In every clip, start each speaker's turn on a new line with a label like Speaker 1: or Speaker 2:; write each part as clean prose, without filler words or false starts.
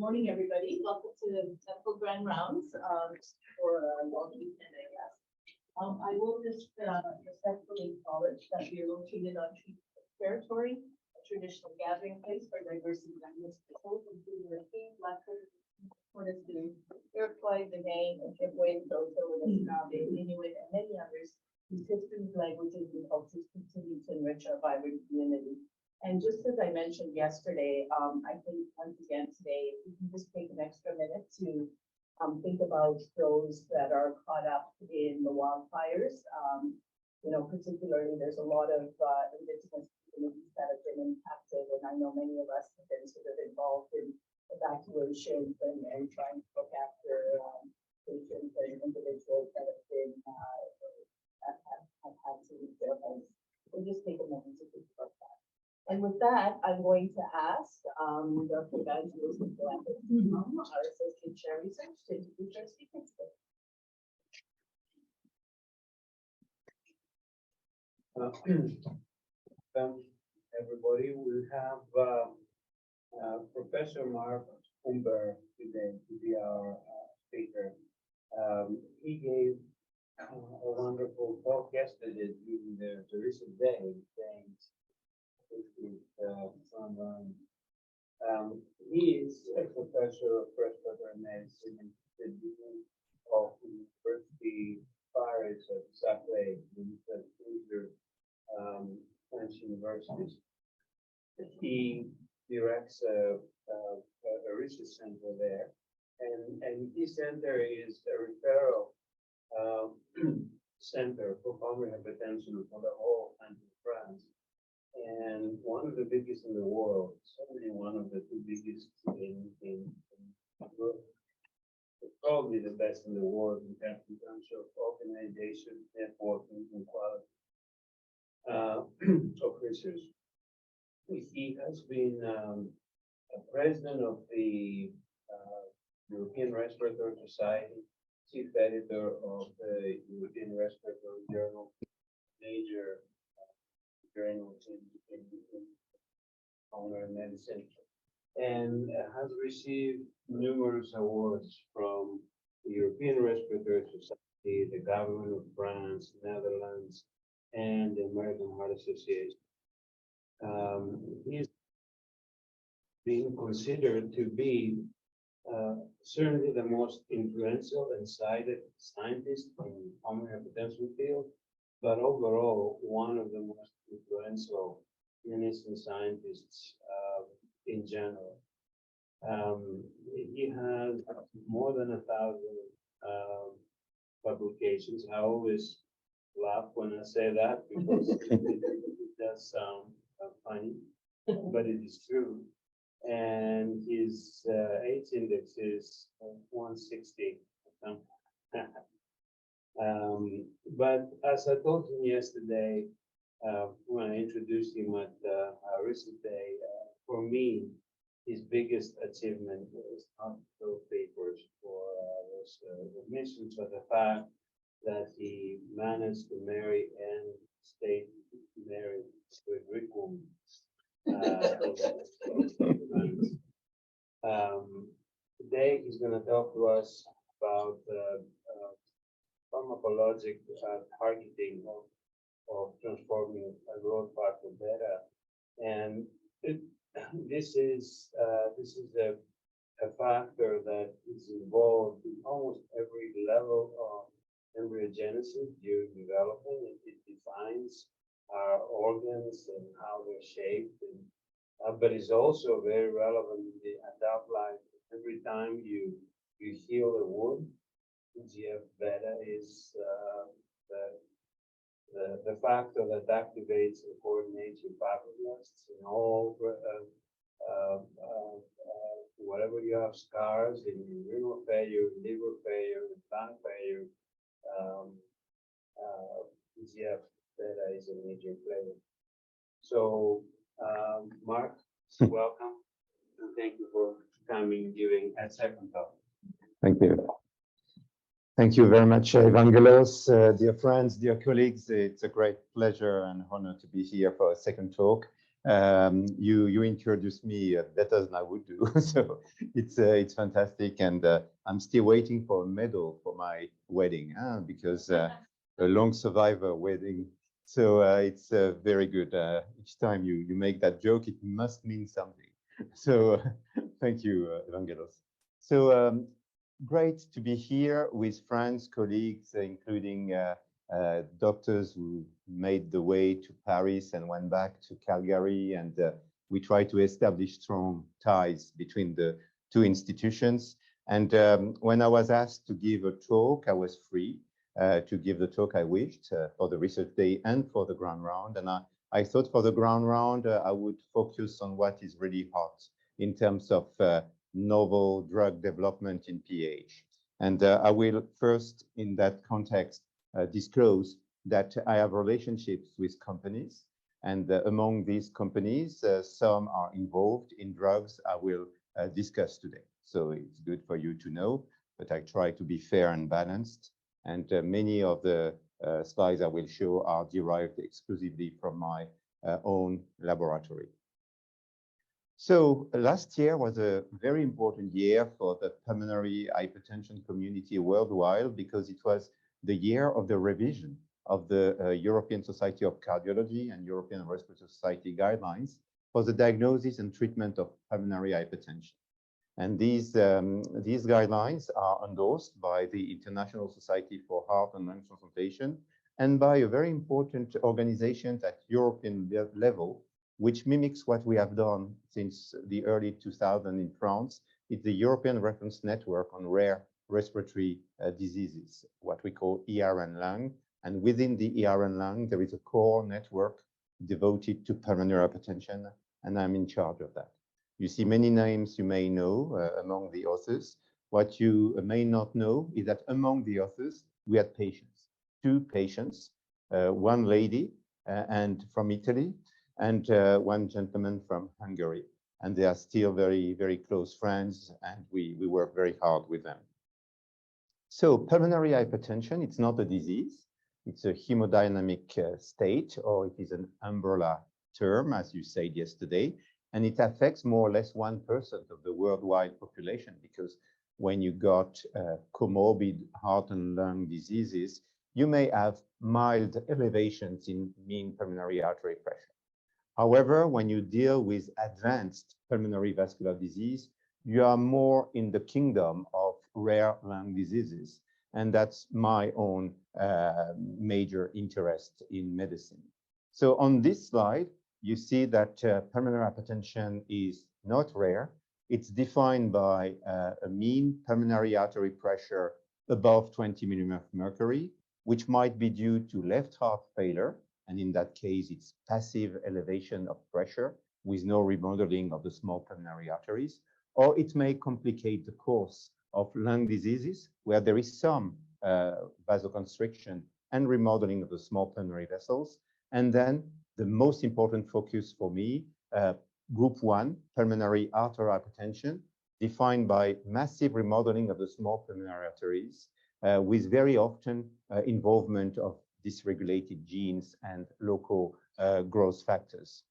Speaker 1: morning, everybody. Welcome to the Medical Grand Rounds for a long weekend, I guess. I will just respectfully acknowledge that we are located on treaty territory, a traditional gathering place for diverse indigenous peoples, including the King, Blackfoot, Corniston, Iroquois, Dene, Ojibwe, Saulteaux, Anishinaabe, Inuit, and many others whose histories, languages, and cultures continue to enrich our vibrant community. And just as I mentioned yesterday, I think once again today, if we can just take an extra minute to think about those that are caught up in the wildfires. Particularly there's a lot of indigenous communities that have been impacted, and I know many of us have been sort of involved in evacuations and trying to look after patients and individuals that have been have had to leave their homes. We'll just take a moment to think about that. And with that, I'm going to ask Dr. Evangelos Nicolakis, our Associate Chair Research, to introduce our speakers today.
Speaker 2: Everybody, we have Professor Marc Humbert today to be our speaker. He gave a wonderful talk yesterday during the recent day, he is a professor of respiratory medicine in the Dean of University Paris at Saclay, French universities. He directs a research center there, and his center is a referral center for pulmonary hypertension for the whole country of France. And one of the biggest in the world, certainly one of the two biggest in Europe. It's probably the best in the world in terms of organization, networking, and quality of research. He has been a president of the European Respiratory Society, chief editor of the European Respiratory Journal, major journals in pulmonary medicine, and has received numerous awards from the European Respiratory Society, the government of France, Netherlands, and the American Heart Association. He's being considered to be certainly the most influential and cited scientist in the pulmonary hypertension field, but overall one of the most influential clinician scientists in general. He has more than 1,000 publications. I always laugh when I say that because it does sound funny, but it is true. And his AIDS index is 160. But as I told him yesterday, when I introduced him at our recent day, for me, his biggest achievement was not those papers for those admissions, but the fact that he managed to marry and stay married to a Greek woman. Today he's going to talk to us about pharmacologic targeting of transforming a growth factor beta, and this is a factor that is involved in almost every level of embryogenesis during development. It defines our organs and how they're shaped, and, but it's also very relevant in the adult life. Every time you heal a wound, MGR beta is the factor that activates and coordinates your fibroblasts in all whatever you have scars in renal failure, liver failure, lung failure. MGR beta is a major player. So, Marc, welcome, and thank you for coming, giving a second talk.
Speaker 3: Thank you. Thank you very much, Evangelos. Dear friends, dear colleagues, it's a great pleasure and honor to be here for a second talk. You introduced me better than I would do, so it's fantastic, and I'm still waiting for a medal for my wedding, because a long survivor wedding. So it's very good. Each time you make that joke, it must mean something. So thank you, Evangelos. So great to be here with friends, colleagues, including doctors who made the way to Paris and went back to Calgary, and we try to establish strong ties between the two institutions. And when I was asked to give a talk, I was free to give the talk I wished for the research day and for the ground round. And I thought for the ground round, I would focus on what is really hot in terms of novel drug development in PH. And I will first, in that context, disclose that I have relationships with companies, and among these companies, some are involved in drugs I will discuss today. So it's good for you to know, but I try to be fair and balanced. And many of the slides I will show are derived exclusively from my own laboratory. So last year was a very important year for the pulmonary hypertension community worldwide, because it was the year of the revision of the European Society of Cardiology and European Respiratory Society guidelines for the diagnosis and treatment of pulmonary hypertension. And these guidelines are endorsed by the International Society for Heart and Lung Transplantation and by a very important organization at European level, which mimics what we have done since the early 2000s in France. It's the European Reference Network on Rare Respiratory Diseases, what we call ERN Lung. And within the ERN Lung, there is a core network devoted to pulmonary hypertension, and I'm in charge of that. You see many names you may know among the authors. What you may not know is that among the authors, we had patients, 2 patients, one lady and from Italy, and one gentleman from Hungary. And they are still very, very close friends, and we work very hard with them. So pulmonary hypertension, it's not a disease. It's a hemodynamic state, or it is an umbrella term, as you said yesterday. And it affects more or less 1% of the worldwide population, because when you got comorbid heart and lung diseases, you may have mild elevations in mean pulmonary artery pressure. However, when you deal with advanced pulmonary vascular disease, you are more in the kingdom of rare lung diseases. And that's my own major interest in medicine. So on this slide, you see that pulmonary hypertension is not rare. It's defined by a mean pulmonary artery pressure above 20 millimeters of mercury, which might be due to left heart failure. And in that case, it's passive elevation of pressure with no remodeling of the small pulmonary arteries. Or it may complicate the course of lung diseases where there is some vasoconstriction and remodeling of the small pulmonary vessels. And then the most important focus for me, group 1, pulmonary arterial hypertension, defined by massive remodeling of the small pulmonary arteries, with very often involvement of dysregulated genes and local growth factors.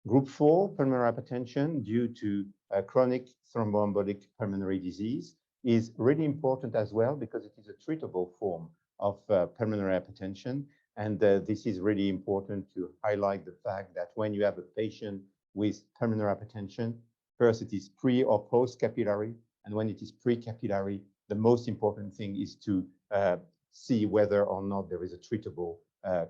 Speaker 3: Group 4, pulmonary hypertension due to chronic thromboembolic pulmonary disease, is really important as well, because it is a treatable form of pulmonary hypertension. And this is really important to highlight the fact that when you have a patient with pulmonary hypertension, first it is pre or post capillary. And when it is pre-capillary, the most important thing is to see whether or not there is a treatable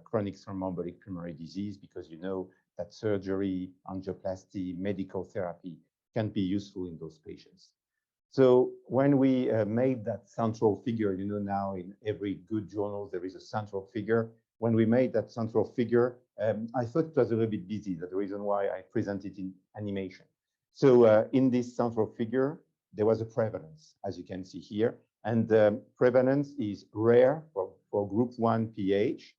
Speaker 3: chronic thromboembolic pulmonary disease, because you know that surgery, angioplasty, medical therapy can be useful in those patients. So when we made that central figure, you know, now in every good journal, there is a central figure. When we made that central figure, I thought it was a little bit busy. That's the reason why I presented in animation. So in this central figure, there was a prevalence, as you can see here. And prevalence is rare for group 1 PH,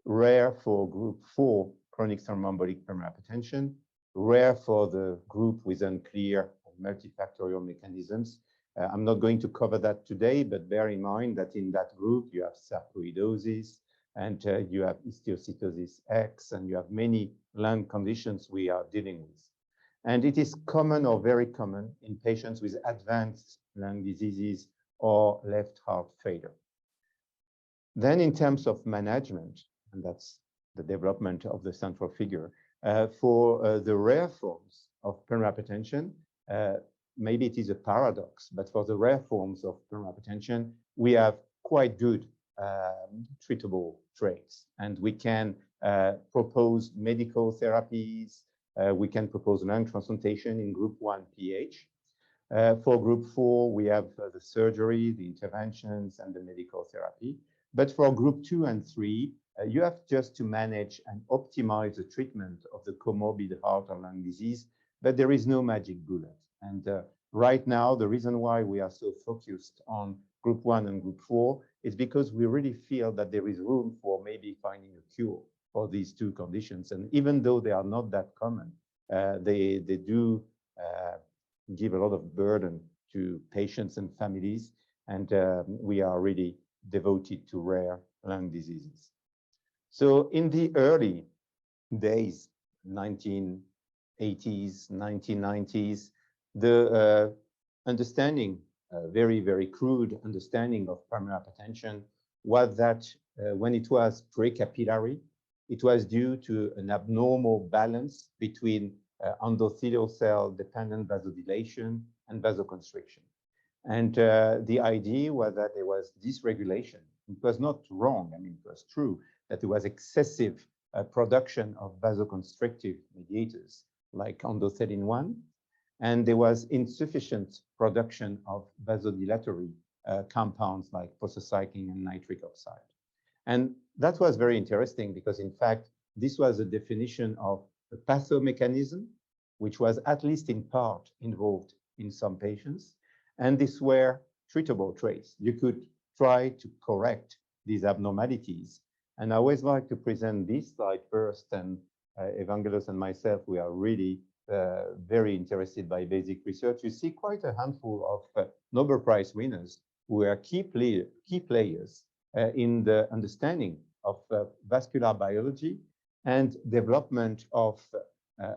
Speaker 3: rare for group 4 chronic thromboembolic pulmonary hypertension, rare for the group with unclear multifactorial mechanisms. I'm not going to cover that today, but bear in mind that in that group, you have sarcoidosis, and you have histiocytosis X, and you have many lung conditions we are dealing with. And it is common or very common in patients with advanced lung diseases or left heart failure. Then in terms of management, and that's the development of the central figure, for the rare forms of pulmonary hypertension, maybe it is a paradox, but for the rare forms of pulmonary hypertension, we have quite good treatable traits, and we can propose medical therapies. We can propose lung transplantation in group 1 PH. For group 4, we have the surgery, the interventions, and the medical therapy. But for group 2 and 3, you have just to manage and optimize the treatment of the comorbid heart or lung disease, but there is no magic bullet. And right now, the reason why we are so focused on group 1 and group 4 is because we really feel that there is room for maybe finding a cure for these two conditions. And even though they are not that common, they do give a lot of burden to patients and families. And we are really devoted to rare lung diseases. So in the early days, 1980s, 1990s, the understanding, very, very crude understanding of pulmonary hypertension was that when it was precapillary, it was due to an abnormal balance between endothelial cell dependent vasodilation and vasoconstriction. And the idea was that there was dysregulation. It was not wrong, I mean, it was true that there was excessive production of vasoconstrictive mediators like endothelin 1, and there was insufficient production of vasodilatory compounds like prostacyclin and nitric oxide. And that was very interesting because, in fact, this was a definition of a pathomechanism, which was at least in part involved in some patients. And these were treatable traits. You could try to correct these abnormalities. And I always like to present this slide first. And Evangelos and myself, we are really very interested by basic research. You see quite a handful of Nobel Prize winners who are key players in the understanding of vascular biology and development of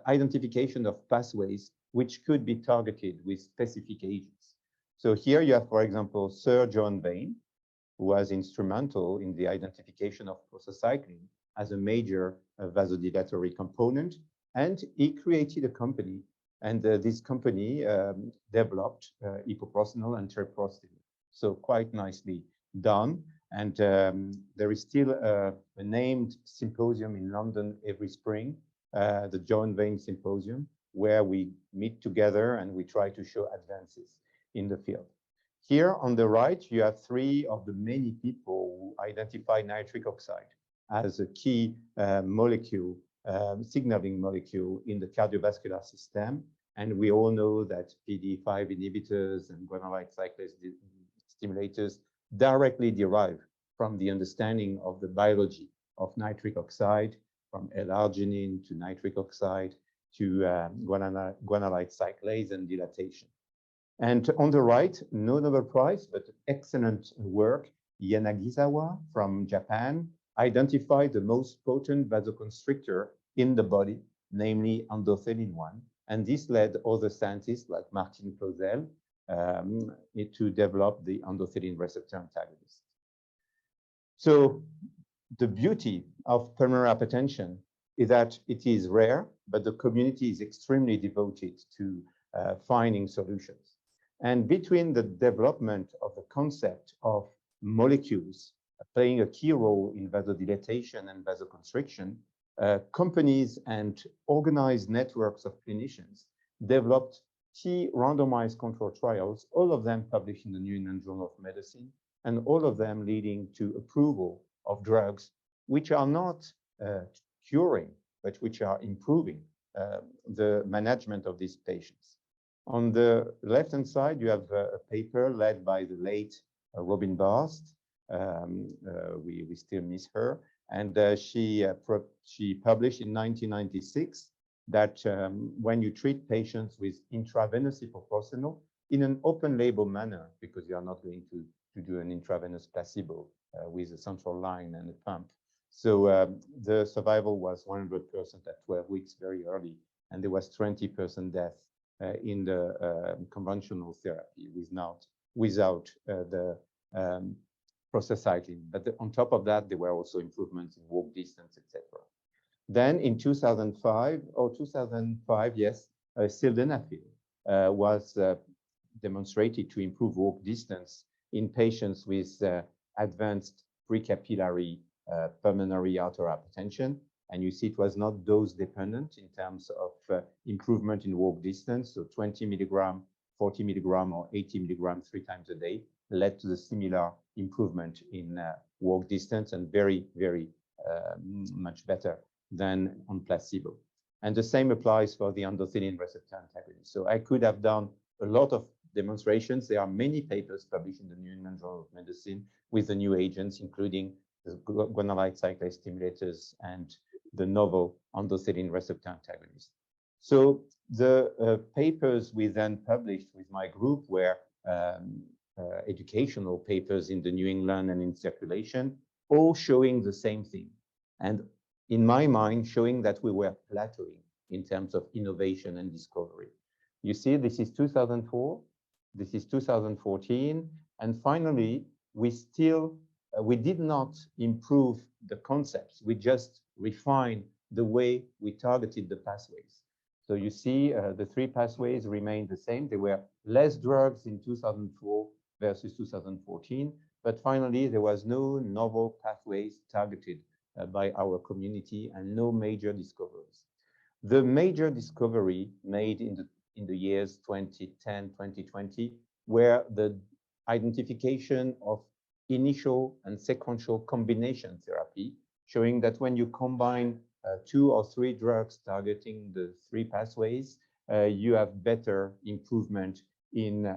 Speaker 3: identification of pathways which could be targeted with specific agents. So here you have, for example, Sir John Vane, who was instrumental in the identification of prostacyclin as a major vasodilatory component. And he created a company, and this company developed epoprostenol and treprostinil. So quite nicely done. And there is still a named symposium in London every spring, the John Vane Symposium, where we meet together and we try to show advances in the field. Here on the right, you have three of the many people who identify nitric oxide as a key molecule, signaling molecule in the cardiovascular system. And we all know that PDE5 inhibitors and guanylate cyclase stimulators directly derive from the understanding of the biology of nitric oxide, from L-arginine to nitric oxide to guanylate cyclase and dilatation. And on the right, no Nobel Prize, but excellent work. Yanagisawa from Japan identified the most potent vasoconstrictor in the body, namely endothelin 1. And this led other scientists like Martin Clausel to develop the endothelin receptor antagonist. So the beauty of pulmonary hypertension is that it is rare, but the community is extremely devoted to finding solutions. And between the development of the concept of molecules playing a key role in vasodilatation and vasoconstriction, companies and organized networks of clinicians developed key randomized control trials, all of them published in the New England Journal of Medicine, and all of them leading to approval of drugs which are not curing, but which are improving the management of these patients. On the left-hand side, you have a paper led by the late Robin Barst. We still miss her. And she published in 1996 that when you treat patients with intravenous epoprostenol in an open label manner, because you are not going to do an intravenous placebo with a central line and a pump, So the survival was 100% at 12 weeks, very early, and there was 20% death in the conventional therapy without the prostacyclin. But on top of that, there were also improvements in walk distance, etc. Then in 2005, yes, sildenafil was demonstrated to improve walk distance in patients with advanced precapillary pulmonary arterial hypertension. And you see it was not dose dependent in terms of improvement in walk distance. So 20 milligram, 40 milligram, or 80 milligram 3 times a day led to the similar improvement in walk distance, and very, very much better than on placebo. And the same applies for the endothelin receptor antagonist. So I could have done a lot of demonstrations. There are many papers published in the New England Journal of Medicine with the new agents, including the guanylate cyclase stimulators and the novel endothelin receptor antagonist. So the papers we then published with my group were educational papers in the New England and in Circulation, all showing the same thing. And in my mind, showing that we were plateauing in terms of innovation and discovery. You see, this is 2004, this is 2014, and finally, we did not improve the concepts. We just refined the way we targeted the pathways. So you see, the 3 pathways remain the same. There were less drugs in 2004 versus 2014, but finally, there was no novel pathways targeted by our community and no major discoveries. The major discovery made in the years 2010, 2020 were the identification of initial and sequential combination therapy, showing that when you combine 2 or 3 drugs targeting the 3 pathways, you have better improvement in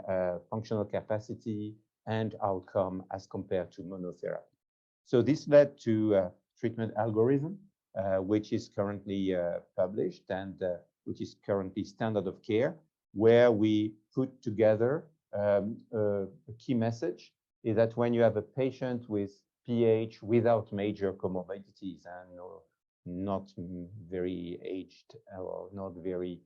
Speaker 3: functional capacity and outcome as compared to monotherapy. So this led to treatment algorithm, which is currently published and which is currently standard of care, where we put together a key message is that when you have a patient with PH without major comorbidities and not very aged or not very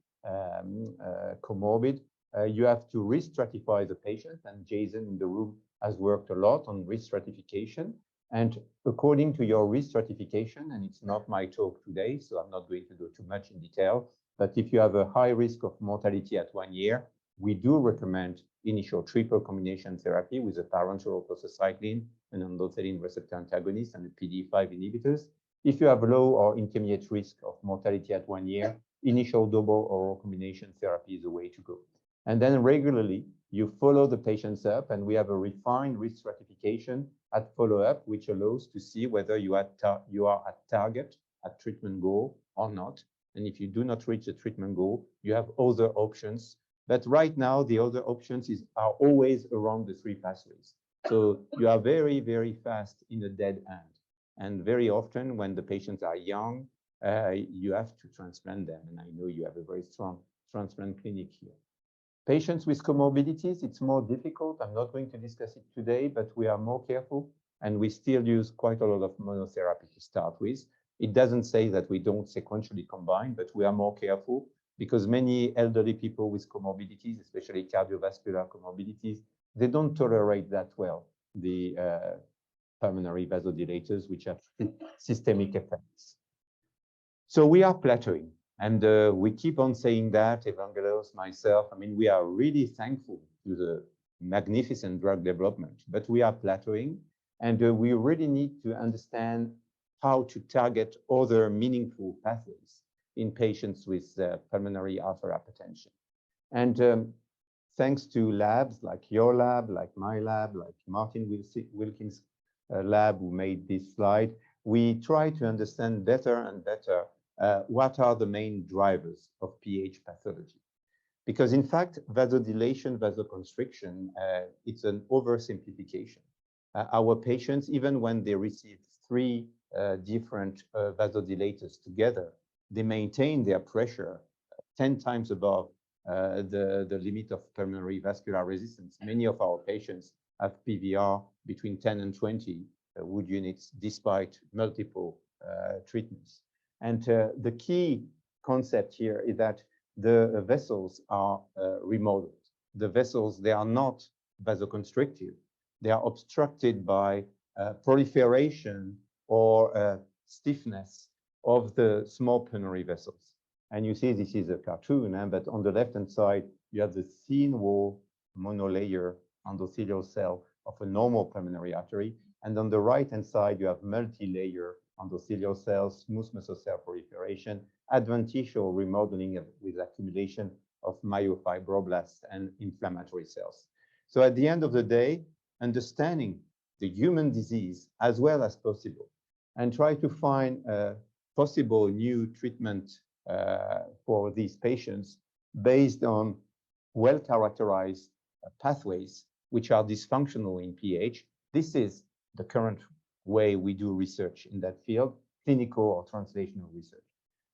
Speaker 3: comorbid, you have to re-stratify the patient, and Jason in the room has worked a lot on re-stratification. And according to your re-stratification, and it's not my talk today, so I'm not going to go too much in detail, but if you have a high risk of mortality at 1 year, we do recommend initial triple combination therapy with a parenteral prostacyclin, an endothelin receptor antagonist, and a PDE5 inhibitors. If you have low or intermediate risk of mortality at 1 year, initial double oral combination therapy is the way to go. And then regularly, you follow the patients up, and we have a refined risk stratification at follow-up, which allows to see whether you are at target, at treatment goal or not. And if you do not reach the treatment goal, you have other options. But right now, the other options are always around the 3 pathways. So you are very, very fast in a dead end. And very often when the patients are young, you have to transplant them. And I know you have a very strong transplant clinic here. Patients with comorbidities, it's more difficult. I'm not going to discuss it today, but we are more careful, and we still use quite a lot of monotherapy to start with. It doesn't say that we don't sequentially combine, but we are more careful because many elderly people with comorbidities, especially cardiovascular comorbidities, they don't tolerate that well the pulmonary vasodilators, which have systemic effects. So we are plateauing. And we keep on saying that, Evangelos, myself, I mean, we are really thankful to the magnificent drug development, but we are plateauing, and we really need to understand how to target other meaningful pathways in patients with pulmonary arterial hypertension. And thanks to labs like your lab, like my lab, like Martin Wilkins' lab who made this slide, we try to understand better and better what are the main drivers of PH pathology. Because in fact, vasodilation, vasoconstriction, it's an oversimplification. Our patients, even when they receive 3 different vasodilators together, they maintain their pressure 10 times above the limit of pulmonary vascular resistance. Many of our patients have PVR between 10 and 20 wood units despite multiple treatments. And the key concept here is that the vessels are remodeled. The vessels, they are not vasoconstrictive. They are obstructed by proliferation or stiffness of the small pulmonary vessels. And you see this is a cartoon, but on the left-hand side, you have the thin wall monolayer endothelial cell of a normal pulmonary artery. And on the right-hand side, you have multi-layer endothelial cells, smooth muscle cell proliferation, adventitial remodeling with accumulation of myofibroblasts and inflammatory cells. So at the end of the day, understanding the human disease as well as possible and try to find a possible new treatment for these patients based on well-characterized pathways which are dysfunctional in PH. This is the current way we do research in that field, clinical or translational research.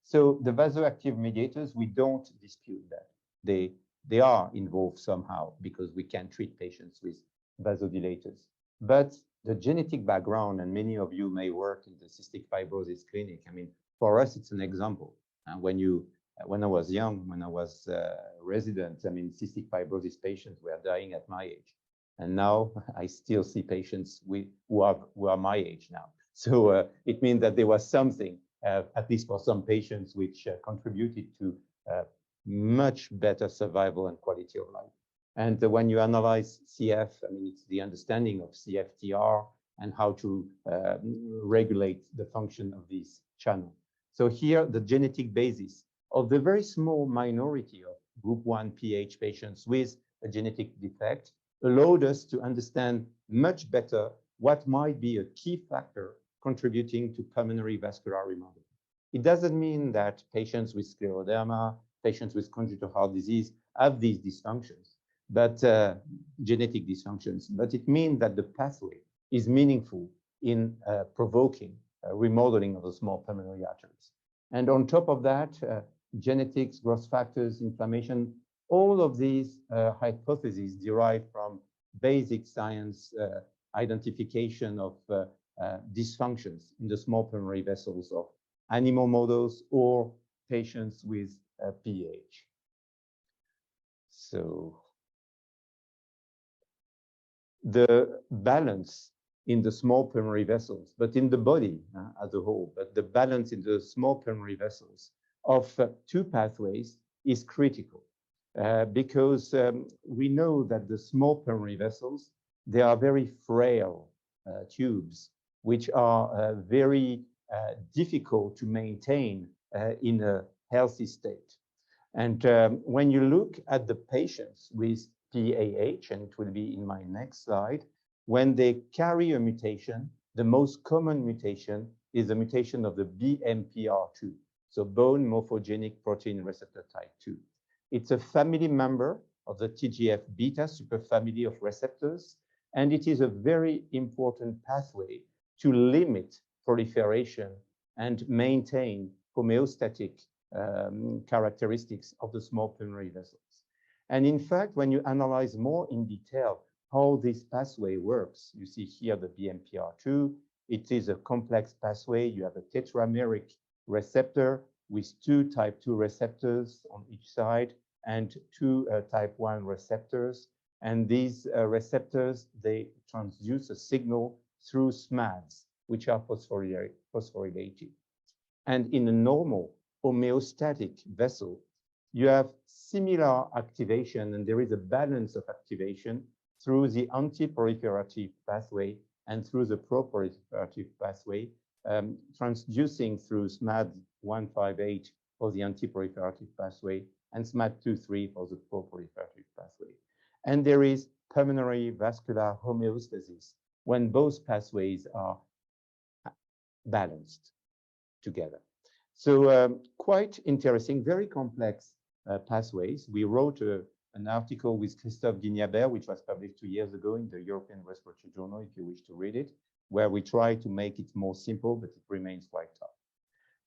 Speaker 3: So the vasoactive mediators, we don't dispute that. They are involved somehow because we can treat patients with vasodilators. But the genetic background, and many of you may work in the cystic fibrosis clinic. I mean, for us, it's an example. And when I was young, when I was a resident, I mean, cystic fibrosis patients were dying at my age. And now I still see patients who are my age now. So it means that there was something, at least for some patients, which contributed to much better survival and quality of life. And when you analyze CF, I mean, it's the understanding of CFTR and how to regulate the function of this channel. So here, the genetic basis of the very small minority of group 1 PH patients with a genetic defect allowed us to understand much better what might be a key factor contributing to pulmonary vascular remodeling. It doesn't mean that patients with scleroderma, patients with congenital heart disease have these dysfunctions, but genetic dysfunctions, but it means that the pathway is meaningful in provoking remodeling of the small pulmonary arteries. And on top of that, genetics, growth factors, inflammation, all of these hypotheses derive from basic science identification of dysfunctions in the small pulmonary vessels of animal models or patients with PH. So the balance in the small pulmonary vessels, but in the body as a whole, but the balance in the small pulmonary vessels of two pathways is critical because we know that the small pulmonary vessels, they are very frail tubes, which are very difficult to maintain in a healthy state. And when you look at the patients with PAH, and it will be in my next slide, when they carry a mutation, the most common mutation is the mutation of the BMPR2, so bone morphogenic protein receptor type 2. It's a family member of the TGF-beta superfamily of receptors, and it is a very important pathway to limit proliferation and maintain homeostatic characteristics of the small pulmonary vessels. And in fact, when you analyze more in detail how this pathway works, you see here the BMPR2. It is a complex pathway. You have a tetrameric receptor with two type 2 receptors on each side and two type 1 receptors. And these receptors, they transduce a signal through SMADs, which are phosphorylated. And in a normal homeostatic vessel, you have similar activation, and there is a balance of activation through the anti-proliferative pathway and through the pro-proliferative pathway, transducing through SMAD158 for the anti-proliferative pathway and SMAD23 for the pro-proliferative pathway. And there is pulmonary vascular homeostasis when both pathways are balanced together. So quite interesting, very complex pathways. We wrote an article with Christophe Guignabert, which was published 2 years ago in the European Respiratory Journal, if you wish to read it, where we try to make it more simple, but it remains quite tough.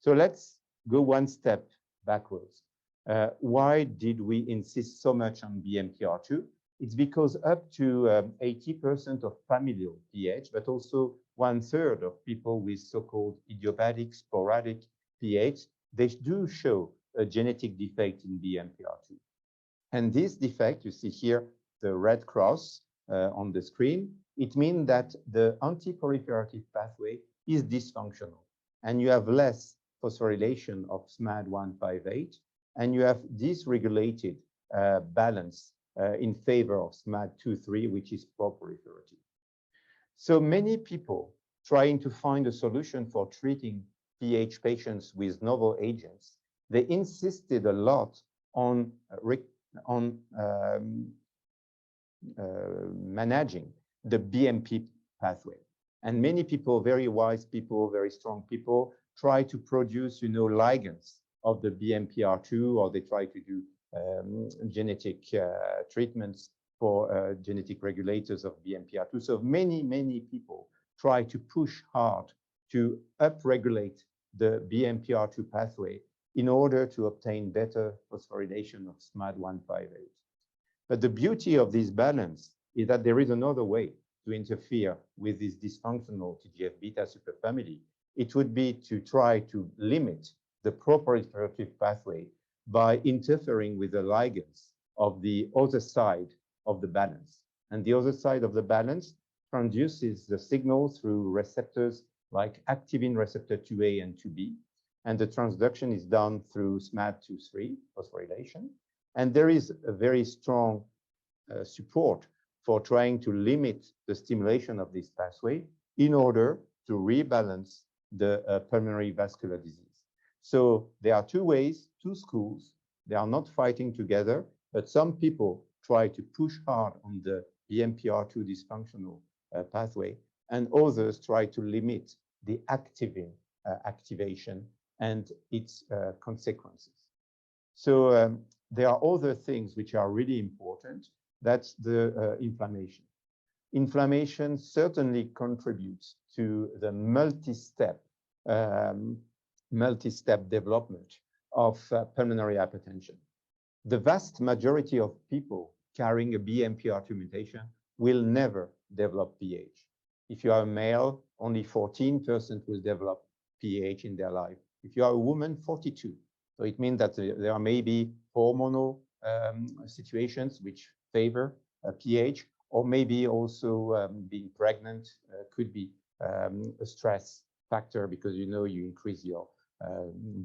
Speaker 3: So let's go one step backwards. Why did we insist so much on BMPR2? It's because up to 80% of familial PH, but also 1/3 of people with so-called idiopathic sporadic PH, they do show a genetic defect in BMPR2. And this defect, you see here, the red cross on the screen, it means that the anti-proliferative pathway is dysfunctional, and you have less phosphorylation of SMAD158, and you have dysregulated balance in favor of SMAD2/3, which is pro-proliferative. So many people trying to find a solution for treating PH patients with novel agents, they insisted a lot on managing the BMP pathway. And many people, very wise people, very strong people, try to produce, ligands of the BMPR2, or they try to do genetic treatments for genetic regulators of BMPR2. So many people try to push hard to upregulate the BMPR2 pathway in order to obtain better phosphorylation of SMAD158. But the beauty of this balance is that there is another way to interfere with this dysfunctional TGF-beta superfamily. It would be to try to limit the pro-proliferative pathway by interfering with the ligands of the other side of the balance. And the other side of the balance transduces the signal through receptors like activin receptor 2A and 2B. And the transduction is done through SMAD2/3 phosphorylation. And there is a very strong support for trying to limit the stimulation of this pathway in order to rebalance the pulmonary vascular disease. So there are two ways, two schools. They are not fighting together, but some people try to push hard on the BMPR2 dysfunctional pathway, and others try to limit the activin activation and its consequences. So there are other things which are really important. That's the inflammation. Inflammation certainly contributes to the multi-step development of pulmonary hypertension. The vast majority of people carrying a BMPR2 mutation will never develop PH. If you are a male, only 14% will develop PH in their life. If you are a woman, 42%. So it means that there are maybe hormonal situations which favor PH, or maybe also being pregnant could be a stress factor, because you increase your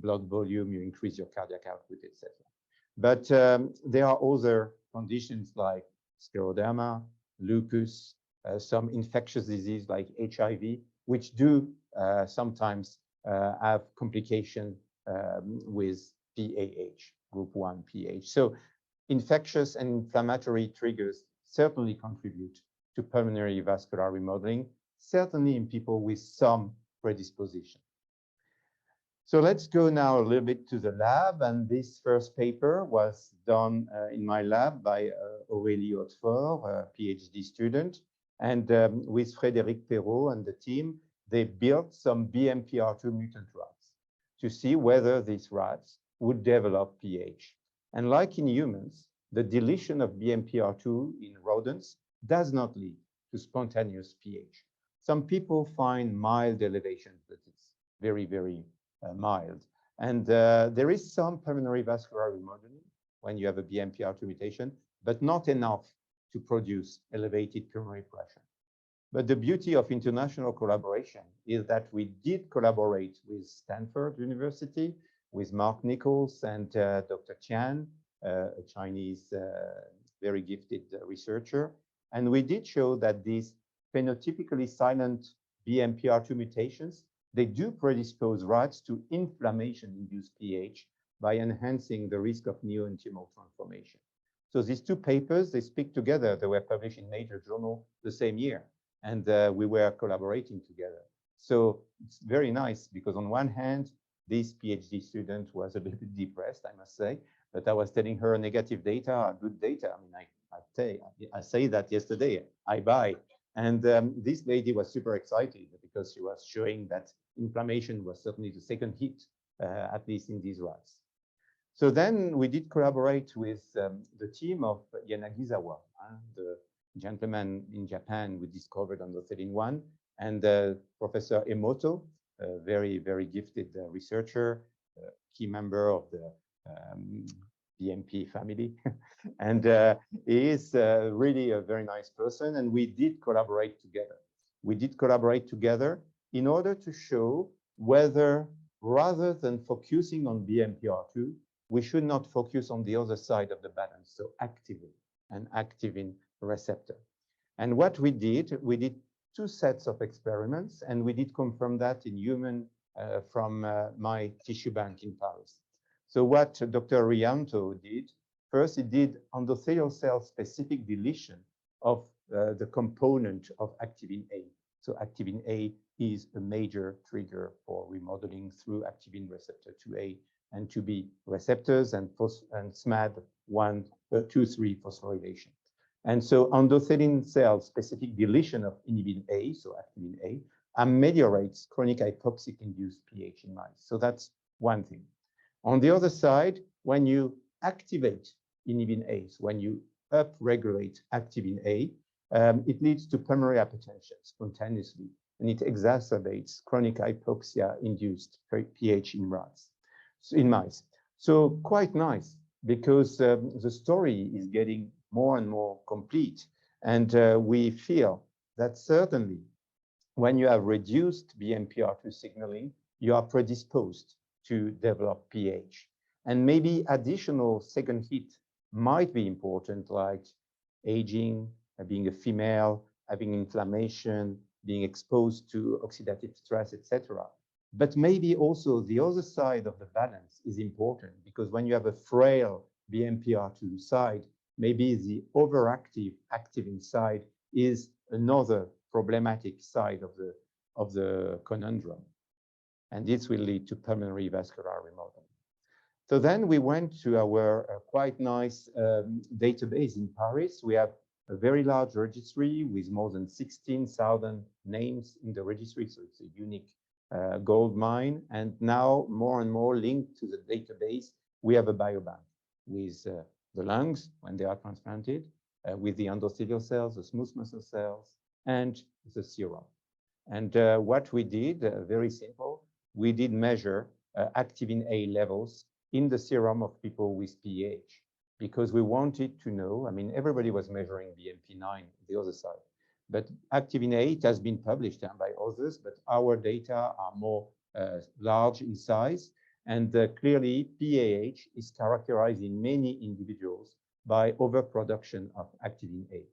Speaker 3: blood volume, you increase your cardiac output, etc. But there are other conditions like scleroderma, lupus, some infectious disease like HIV, which do sometimes have complication with PAH, group 1 PH. So infectious and inflammatory triggers certainly contribute to pulmonary vascular remodeling, certainly in people with some predisposition. So let's go now a little bit to the lab. And this first paper was done in my lab by Aurélie Hautefort, a PhD student. And with Frédéric Perrault and the team, they built some BMPR2 mutant rats to see whether these rats would develop PH. And like in humans, the deletion of BMPR2 in rodents does not lead to spontaneous PH. Some people find mild elevations, but it's very, very mild. And there is some pulmonary vascular remodeling when you have a BMPR2 mutation, but not enough to produce elevated pulmonary pressure. But the beauty of international collaboration is that we did collaborate with Stanford University, with Marc Nichols and Dr. Tian, a Chinese very gifted researcher. And we did show that these phenotypically silent BMPR2 mutations, they do predispose rats to inflammation-induced PH by enhancing the risk of neointimal transformation. So these two papers, they speak together. They were published in Nature Journal the same year, and we were collaborating together. So it's very nice because on one hand, this PhD student was a little bit depressed, I must say, but I was telling her negative data are good data. I mean, I say that yesterday, I buy. And this lady was super excited because she was showing that inflammation was certainly the second hit, at least in these rats. So then we did collaborate with the team of Yanagisawa, the gentleman in Japan who discovered endothelin-1. And Professor Emoto, a very, very gifted researcher, key member of the BMP family. And he is really a very nice person. And we did collaborate together. We did collaborate together in order to show whether, rather than focusing on BMPR2, we should not focus on the other side of the balance, so activin and activin receptor. And what we did 2 sets of experiments, and we did confirm that in human from my tissue bank in Paris. So what Dr. Rianto did, first he did endothelial cell specific deletion of the component of activin A. So activin A is a major trigger for remodeling through activin receptor 2A and 2B receptors and SMAD1, 2,3 phosphorylation. And so endothelial cell specific deletion of inhibin A, so activin A, ameliorates chronic hypoxic induced pH in mice. So that's one thing. On the other side, when you activate inhibin A, so when you upregulate activin A, it leads to pulmonary hypertension spontaneously, and it exacerbates chronic hypoxia-induced pH in mice. So quite nice, because the story is getting more and more complete. And we feel that certainly when you have reduced BMPR2 signaling, you are predisposed to develop pH. And maybe additional second hit might be important, like aging, being a female, having inflammation, being exposed to oxidative stress, etc. But maybe also the other side of the balance is important, because when you have a frail BMPR2 side, maybe the overactive activin side is another problematic side of the conundrum. And this will lead to pulmonary vascular remodeling. So then we went to our quite nice database in Paris. We have a very large registry with more than 16,000 names in the registry. So it's a unique gold mine. And now more and more linked to the database, we have a biobank with the lungs when they are transplanted, with the endothelial cells, the smooth muscle cells, and the serum. And what we did, very simple, we did measure activin A levels in the serum of people with PAH, because we wanted to know, I mean, everybody was measuring BMP9, the other side, but activin A, it has been published by others, but our data are more large in size. And clearly, PAH is characterized in many individuals by overproduction of activin A.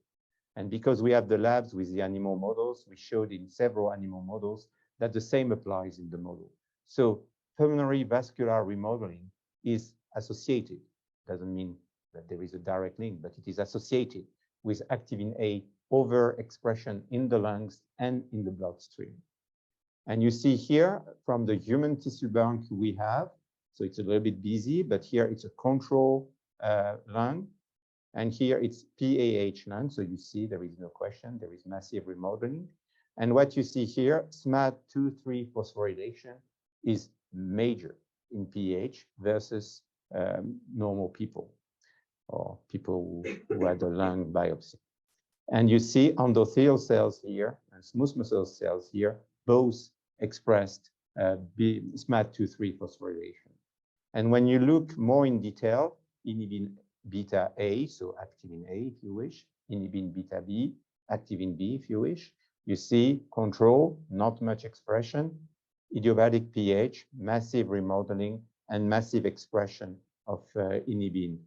Speaker 3: And because we have the labs with the animal models, we showed in several animal models that the same applies in the model. So pulmonary vascular remodeling is associated. Doesn't mean that there is a direct link, but it is associated with activin A overexpression in the lungs and in the bloodstream. And you see here from the human tissue bank we have, so it's a little bit busy, but here it's a control lung. And here it's PAH lung. So you see there is no question, there is massive remodeling. And what you see here, SMAD2,3 phosphorylation is major in PAH versus normal people or people who had a lung biopsy. And you see endothelial cells here and smooth muscle cells here, both expressed SMAD2,3 phosphorylation. And when you look more in detail, inhibin beta A, so activin A, if you wish, inhibin beta B, activin B, if you wish, you see control, not much expression, idiopathic pH, massive remodeling, and massive expression of inhibin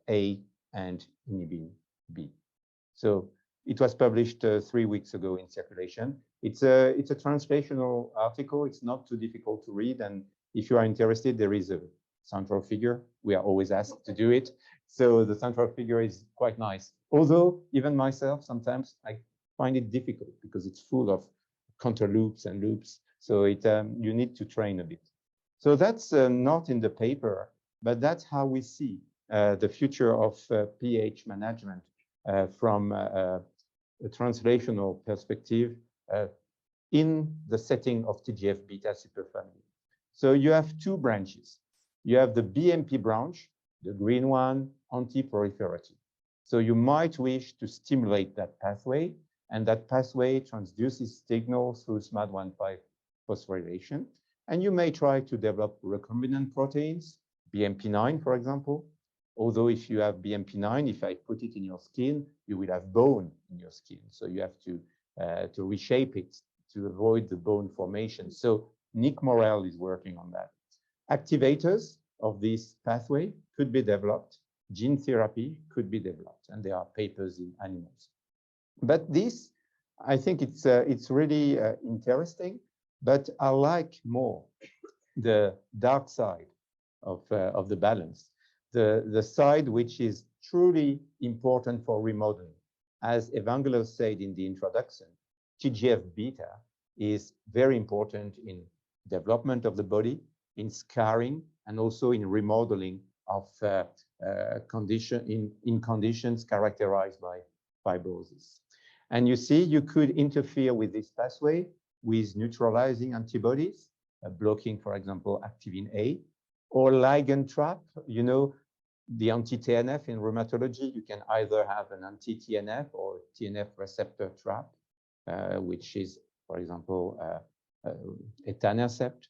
Speaker 3: A and inhibin B. So it was published 3 weeks ago in Circulation. It's a translational article. It's not too difficult to read. And if you are interested, there is a central figure. We are always asked to do it. So the central figure is quite nice. Although even myself, sometimes I find it difficult because it's full of counter loops and loops. So you need to train a bit. So that's not in the paper, but that's how we see the future of pH management from a translational perspective in the setting of TGF-beta superfamily. So you have 2 branches. You have the BMP branch, the green one, anti-proliferative. So you might wish to stimulate that pathway. And that pathway transduces signals through SMAD1/5 phosphorylation. And you may try to develop recombinant proteins, BMP9, for example. Although if you have BMP9, if I put it in your skin, you will have bone in your skin. So you have to reshape it to avoid the bone formation. So Nick Morel is working on that. Activators of this pathway could be developed. Gene therapy could be developed, and there are papers in animals. But this, I think it's really interesting, but I like more the dark side of the balance, the side which is truly important for remodeling. As Evangelos said in the introduction, TGF-beta is very important in development of the body, in scarring, and also in remodeling of conditions characterized by fibrosis. And you see, you could interfere with this pathway with neutralizing antibodies, blocking, for example, activin A, or ligand trap. You know, the anti-TNF in rheumatology, you can either have an anti-TNF or TNF receptor trap, which is, for example, etanercept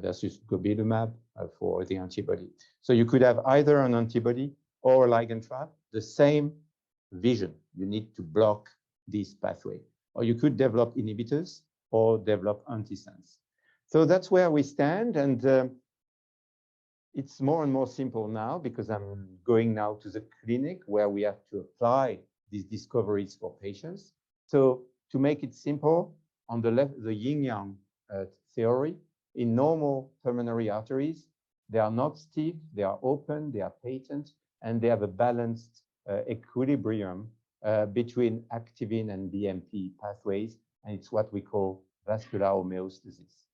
Speaker 3: versus gobilumab for the antibody. So you could have either an antibody or a ligand trap, the same vision. You need to block this pathway. Or you could develop inhibitors or develop antisense. So that's where we stand. And it's more and more simple now because I'm going now to the clinic where we have to apply these discoveries for patients. So to make it simple, on the left, the yin-yang theory, in normal pulmonary arteries, they are not stiff, they are open, they are patent, and they have a balanced equilibrium between activin and BMP pathways, and it's what we call vascular homeostasis.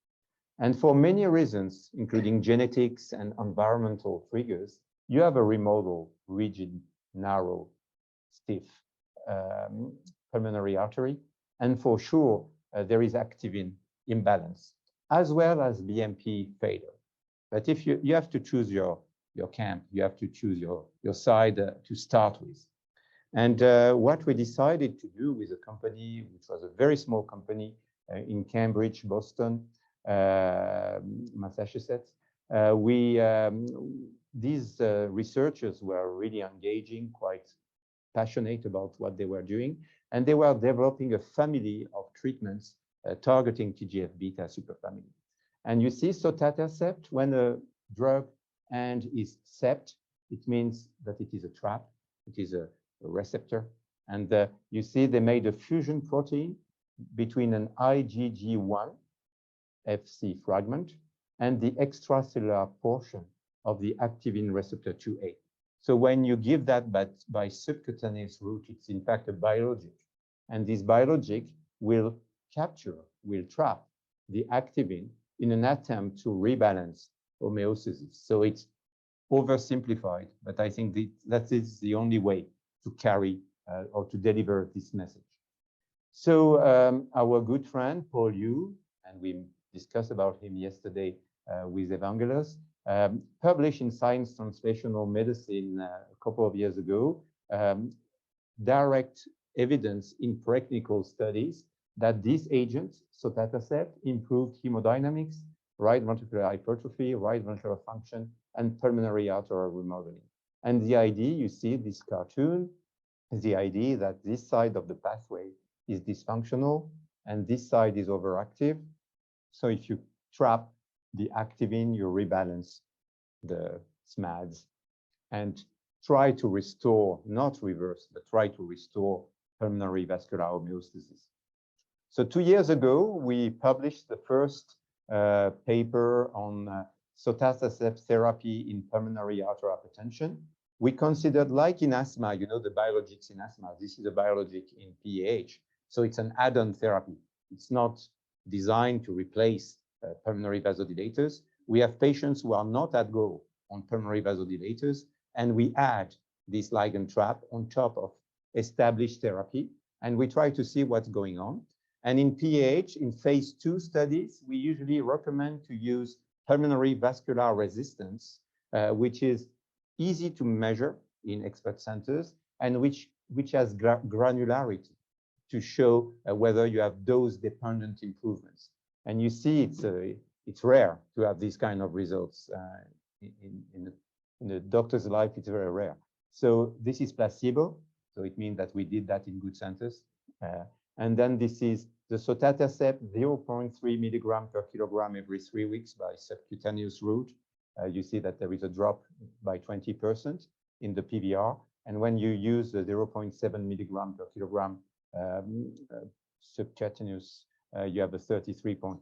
Speaker 3: And for many reasons, including genetics and environmental triggers, you have a remodeled, rigid, narrow, stiff pulmonary artery. And for sure, there is activin imbalance, as well as BMP failure. But if you have to choose your camp, you have to choose your side to start with. And what we decided to do with a company, which was a very small company in Cambridge, Boston, Massachusetts, these researchers were really engaging, quite passionate about what they were doing, and they were developing a family of treatments targeting TGF-beta superfamily. And you see sotatercept, when a drug end is sept, it means that it is a trap, it is a receptor. And you see they made a fusion protein between an IgG1 Fc fragment and the extracellular portion of the activin receptor 2A. So when you give that by subcutaneous route, it's in fact a biologic. And this biologic will trap the activin in an attempt to rebalance homeostasis. So it's oversimplified, but I think that is the only way to carry or to deliver this message. So our good friend, Paul Yu, and we discussed about him yesterday with Evangelos, published in Science Translational Medicine a couple of years ago, direct evidence in preclinical studies that this agent, sotatercept, improved hemodynamics, right ventricular hypertrophy, right ventricular function, and pulmonary arterial remodeling. And the idea, you see this cartoon, is the idea that this side of the pathway is dysfunctional and this side is overactive. So if you trap the activin, you rebalance the SMADs and try to restore, not reverse, but try to restore pulmonary vascular homeostasis. So 2 years ago, we published the first paper on sotatercept therapy in pulmonary arterial hypertension. We considered, like in asthma, you know, the biologics in asthma, this is a biologic in PAH. So it's an add-on therapy. It's not designed to replace pulmonary vasodilators. We have patients who are not at goal on pulmonary vasodilators, and we add this ligand trap on top of established therapy, and we try to see what's going on. And in PAH, in phase 2 studies, we usually recommend to use pulmonary vascular resistance, which is easy to measure in expert centers and which has granularity to show whether you have dose-dependent improvements. And you see it's rare to have these kind of results. In the doctor's life, it's very rare. So this is placebo. So it means that we did that in good centers. And then this is the sotatercept, 0.3 milligram per kilogram every 3 weeks by subcutaneous route. You see that there is a drop by 20% in the PVR. And when you use the 0.7 milligram per kilogram subcutaneous, you have a 33.9%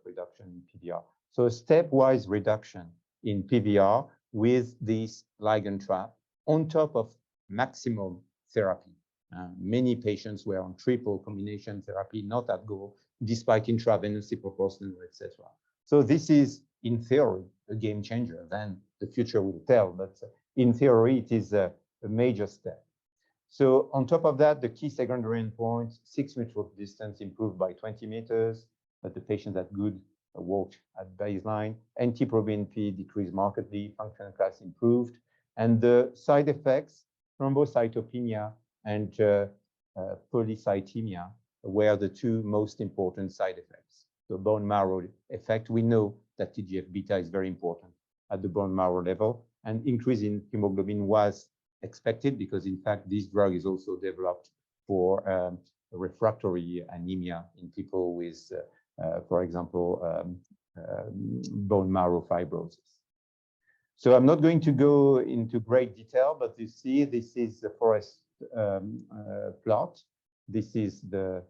Speaker 3: reduction in PVR. So a stepwise reduction in PVR with this ligand trap on top of maximum therapy. Many patients were on triple combination therapy, not at goal, despite intravenous ciprofloxacin, etc. So this is, in theory, a game changer. Then the future will tell, but in theory, it is a major step. So on top of that, the key secondary endpoints, 6-minute walk distance improved by 20 meters, but the patients had good walk at baseline. NT-proBNP decreased markedly, functional class improved, and the side effects, thrombocytopenia and polycythemia, were the two most important side effects. The bone marrow effect, we know that TGF-beta is very important at the bone marrow level, and increase in hemoglobin was expected because, in fact, this drug is also developed for refractory anemia in people with, for example, bone marrow fibrosis. So I'm not going to go into great detail, but you see this is the forest plot. This is the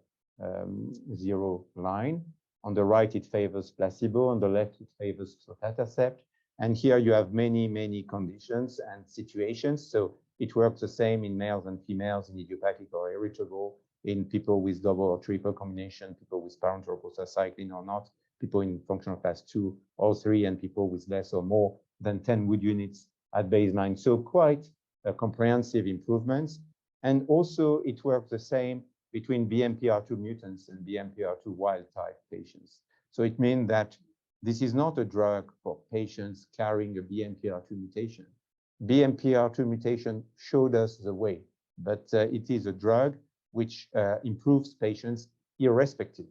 Speaker 3: zero line. On the right, it favors placebo. On the left, it favors sotatercept. And here you have many, many conditions and situations. So it works the same in males and females, in idiopathic or heritable, in people with double or triple combination, people with parenteral prostacyclin or not, people in functional class 2 or 3, and people with less or more than 10 Wood units at baseline. So quite comprehensive improvements. And also it works the same between BMPR2 mutants and BMPR2 wild type patients. So it means that this is not a drug for patients carrying a BMPR2 mutation. BMPR2 mutation showed us the way, but it is a drug which improves patients irrespective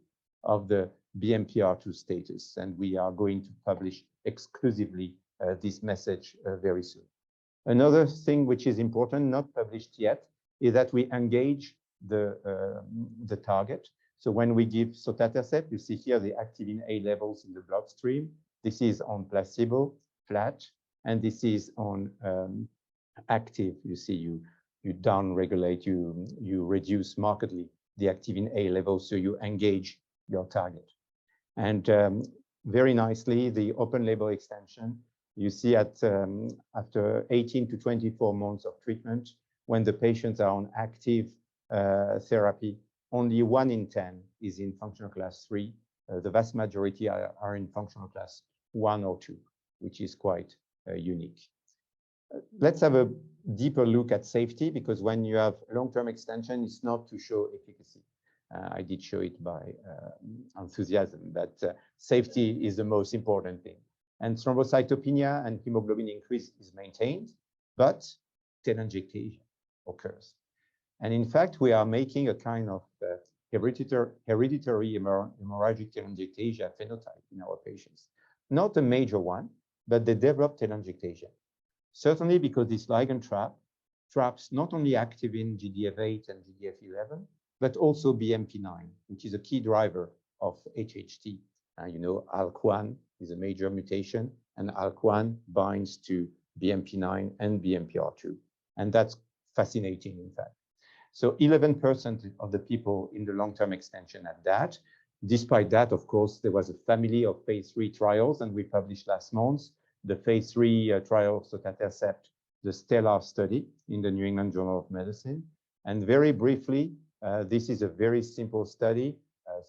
Speaker 3: of the BMPR2 status. And we are going to publish exclusively this message very soon. Another thing which is important, not published yet, is that we engage the target. So when we give sotatercept, you see here the activin A levels in the bloodstream. This is on placebo, flat, and this is on active. You see you down-regulate, you reduce markedly the activin A levels, so you engage your target. And very nicely, the open label extension, you see at after 18 to 24 months of treatment, when the patients are on active therapy, only 1 in 10 is in functional class 3. The vast majority are in functional class 1 or 2, which is quite unique. Let's have a deeper look at safety, because when you have long-term extension, it's not to show efficacy. I did show it by enthusiasm, but safety is the most important thing. And thrombocytopenia and hemoglobin increase is maintained, but telangiectasia occurs. And in fact, we are making a kind of hereditary hemorrhagic telangiectasia phenotype in our patients. Not a major one, but they develop telangiectasia. Certainly because this ligand trap traps not only activin GDF8 and GDF11, but also BMP9, which is a key driver of HHT. You know, ALK1 is a major mutation, and ALK1 binds to BMP9 and BMPR2. And that's fascinating, in fact. So 11% of the people in the long-term extension had that. Despite that, of course, there was a family of phase 3 trials, and we published last month the phase 3 trial of sotatercept, the STELLAR study in the New England Journal of Medicine. And very briefly, this is a very simple study,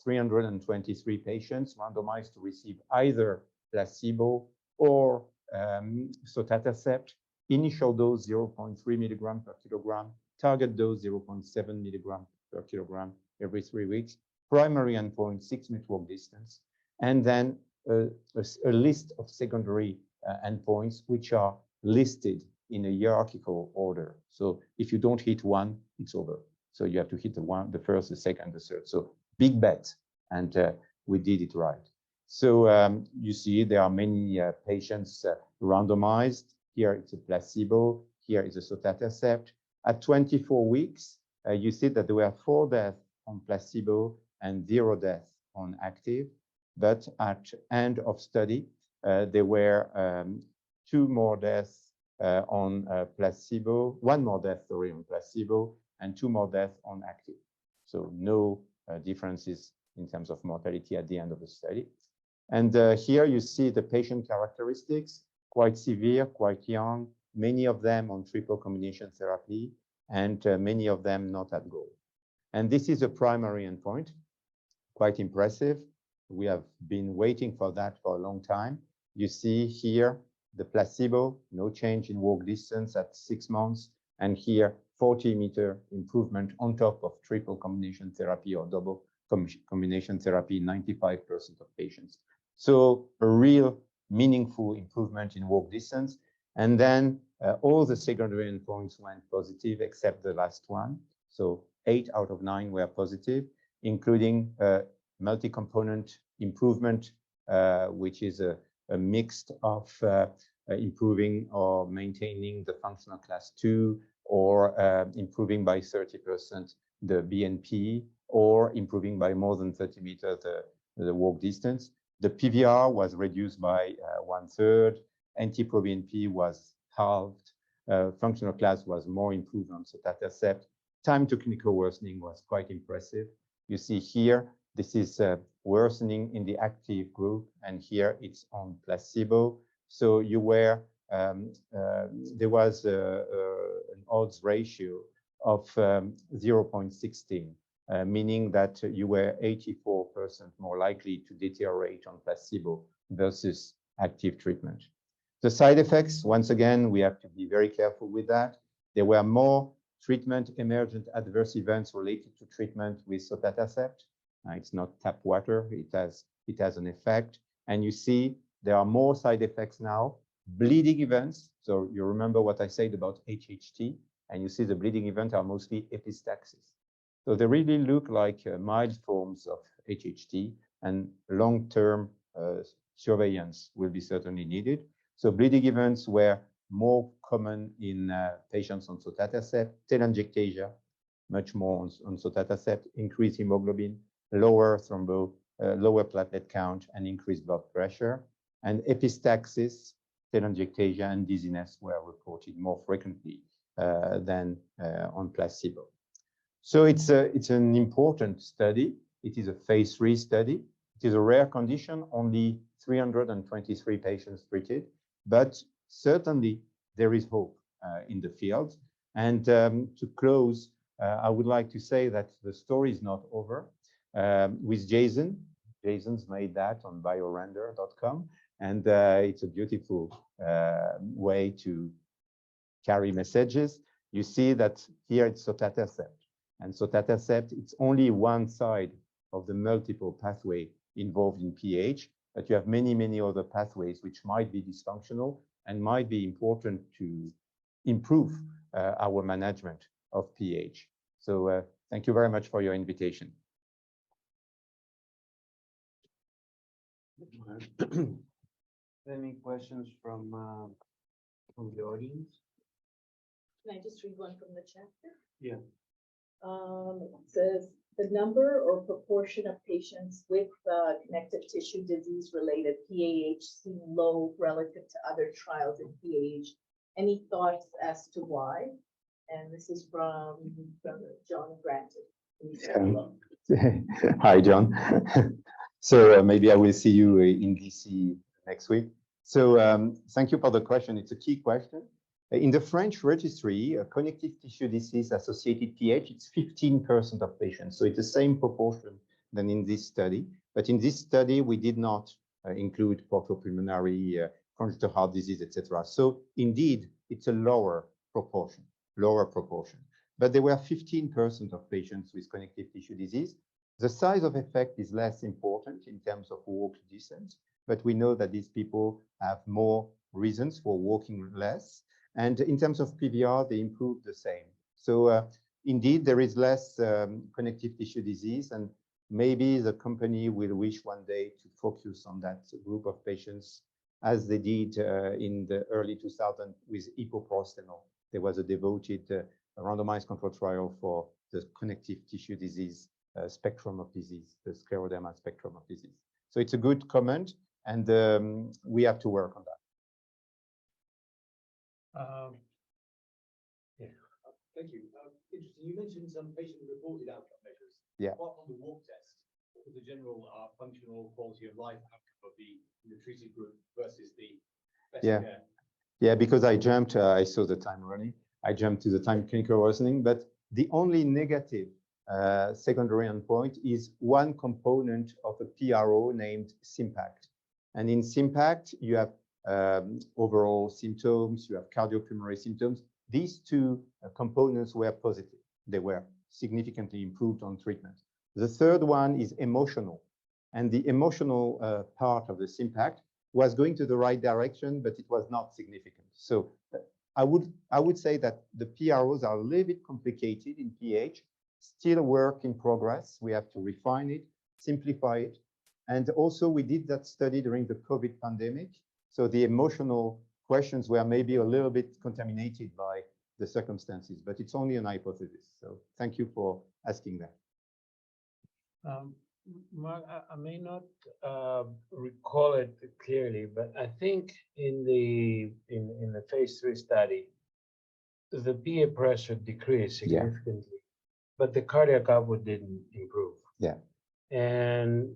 Speaker 3: 323 patients randomized to receive either placebo or sotatercept, initial dose 0.3 milligram per kilogram, target dose 0.7 milligram per kilogram every 3 weeks, primary endpoint 6-minute walk distance, and then a list of secondary endpoints which are listed in a hierarchical order. So if you don't hit one, it's over. So you have to hit the first, the second, the third. So big bet, and we did it right. So you see there are many patients randomized. Here it's a placebo. Here is a sotatercept. At 24 weeks, you see that there were 4 deaths on placebo and 0 deaths on active. But at end of study, there were 2 more deaths on placebo, 1 more death, sorry, on placebo, and 2 more deaths on active. So no differences in terms of mortality at the end of the study. And here you see the patient characteristics, quite severe, quite young, many of them on triple combination therapy, and many of them not at goal. And this is a primary endpoint, quite impressive. We have been waiting for that for a long time. You see here the placebo, no change in walk distance at 6 months, and here 40-meter improvement on top of triple combination therapy or double combination therapy in 95% of patients. So a real meaningful improvement in walk distance. And then all the secondary endpoints went positive except the last one. So 8 out of 9 were positive, including multi-component improvement, which is a mix of improving or maintaining the functional class 2, or improving by 30% the BNP, or improving by more than 30 meters the walk distance. The PVR was reduced by 1/3. NT-proBNP was halved. Functional class was more improved on sotatercept. Time to clinical worsening was quite impressive. You see here, this is worsening in the active group, and here it's on placebo. So you were, there was an odds ratio of 0.16, meaning that you were 84% more likely to deteriorate on placebo versus active treatment. The side effects, once again, we have to be very careful with that. There were more treatment emergent adverse events related to treatment with sotatercept. It's not tap water, it has an effect. And you see there are more side effects now. Bleeding events, so you remember what I said about HHT, and you see the bleeding events are mostly epistaxis. So they really look like mild forms of HHT, and long-term surveillance will be certainly needed. So bleeding events were more common in patients on sotatercept, telangiectasia, much more on sotatercept, increased hemoglobin, lower lower platelet count, and increased blood pressure. And epistaxis, telangiectasia, and dizziness were reported more frequently than on placebo. So it's an important study. It is a phase 3 study. It is a rare condition, only 323 patients treated, but certainly there is hope in the field. And to close, I would like to say that the story is not over. With Jason, Jason's made that on biorender.com, and it's a beautiful way to carry messages. You see that here it's sotatercept, and sotatercept, it's only one side of the multiple pathway involved in PH, but you have many, many other pathways which might be dysfunctional and might be important to improve our management of PH. So thank you very much for your invitation.
Speaker 2: Any questions from the audience?
Speaker 1: Can I just read one from the chapter?
Speaker 2: Yeah.
Speaker 1: It says, the number or proportion of patients with connective tissue disease-related PAH seem low relative to other trials in PAH. Any thoughts as to why? And this is from John Granton.
Speaker 3: Hi, John. So maybe I will see you in DC next week. So thank you for the question. It's a key question. In the French registry, connective tissue disease-associated PH, it's 15% of patients. So it's the same proportion than in this study. But in this study, we did not include portal pulmonary, congenital heart disease, etc. So indeed, it's a lower proportion. But there were 15% of patients with connective tissue disease. The size of effect is less important in terms of walk distance, but we know that these people have more reasons for walking less. And in terms of PVR, they improved the same. So indeed, there is less connective tissue disease, and maybe the company will wish one day to focus on that group of patients as they did in the early 2000s with epoprostenol. There was a devoted randomized control trial for the connective tissue disease spectrum of disease, the scleroderma spectrum of disease. So it's a good comment, and we have to work on that.
Speaker 4: Thank you. Interesting. You mentioned some patient-reported outcome measures.
Speaker 3: Yeah.
Speaker 4: Apart from the walk test, what was the general functional quality of life outcome of the treated group versus the best care?
Speaker 3: Yeah, because I jumped, I saw the time running. I jumped to the time clinical worsening, but the only negative secondary endpoint is one component of a PRO named SYMPACT. And in SYMPACT, you have overall symptoms, you have cardiopulmonary symptoms. These two components were positive. They were significantly improved on treatment. The third one is emotional. And the emotional part of the SYMPACT was going to the right direction, but it was not significant. So I would say that the PROs are a little bit complicated in PH, still a work in progress. We have to refine it, simplify it. And also we did that study during the COVID pandemic. So the emotional questions were maybe a little bit contaminated by the circumstances, but it's only an hypothesis. So thank you for asking that.
Speaker 2: Marc, I may not recall it clearly, but I think in the phase 3 study, the PA pressure decreased significantly, but the cardiac output didn't improve.
Speaker 3: Yeah.
Speaker 2: And